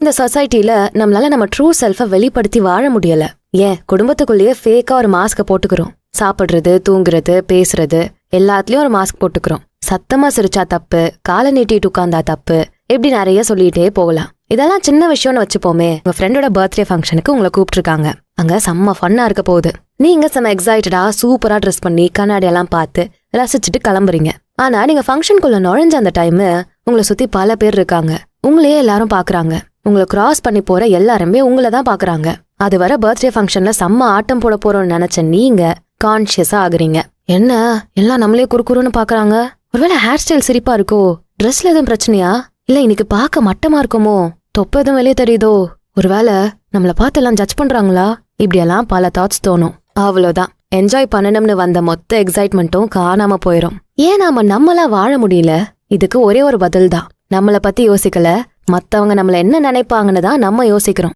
இந்த சொசைட்டில நம்மளால நம்ம ட்ரூ செல்ஃபை வெளிப்படுத்தி வாழ முடியல. ஏன் குடும்பத்துக்குள்ளேயே ஃபேக்கா ஒரு மாஸ்க போட்டுக்கிறோம். சாப்பிடுறது, தூங்குறது, பேசுறது எல்லாத்துலயும் ஒரு மாஸ்க் போட்டுக்கிறோம். சத்தமா சிரிச்சா தப்பு, காலை நீட்டிட்டு உட்கார்ந்தா தப்பு, இப்படி நிறைய சொல்லிட்டே போகலாம். இதெல்லாம் சின்ன விஷயம்னு வச்சுப்போமே. உங்க ஃப்ரெண்டோட பர்த்டே ஃபங்க்ஷனுக்கு உங்களை கூப்பிட்டுருக்காங்க. அங்க செம்ம ஃபன்னா இருக்க போகுது. நீங்க செம்ம எக்ஸைட்டடா சூப்பரா ட்ரெஸ் பண்ணி கண்ணாடி எல்லாம் பார்த்து ரசிச்சுட்டு கிளம்புறீங்க. ஆனா நீங்க ஃபங்க்ஷனுக்குள்ள நுழைஞ்ச அந்த டைம் உங்களை சுத்தி பல பேர் இருக்காங்க. உங்களையே எல்லாரும் பாக்குறாங்க. உங்களை கிராஸ் பண்ணி போற எல்லாருமே உங்களை தான் பாக்குறாங்க. அது வர பர்த்டே ஃபங்க்ஷன்ல செம்ம ஆட்டம் போட போறோம்னு நினைச்ச நீங்க கான்ஷியஸா ஆகுறீங்க. என்ன எல்லாம் நம்மளே குறுக்குறுன்னு பாக்குறாங்க? ஒருவேளை ஹேர் ஸ்டைல் சிரிப்பா இருக்கோ? ட்ரெஸ்ல எதுவும் பிரச்சனையா? இல்ல இன்னைக்கு பார்க்க மட்டமா இருக்குமோ? தொப்ப எதுவும் வெளியே தெரியுதோ? ஒருவேளை நம்மள பார்த்து எல்லாம் ஜட்ஜ் பண்றாங்களா? இப்படியெல்லாம் பல தாட்ஸ் தோணும். அவ்வளவுதான், என்ஜாய் பண்ணணும்னு வந்த மொத்த எக்ஸைட்மெண்ட்டும் காணாம போயிரும். ஏன் நம்மளா வாழ முடியல? இதுக்கு ஒரே ஒரு பதில் தான். நம்மள பத்தி யோசிக்கல, மத்தவங்க நம்மள என்ன நினைப்பாங்கன்னு தான் நம்ம யோசிக்கிறோம்.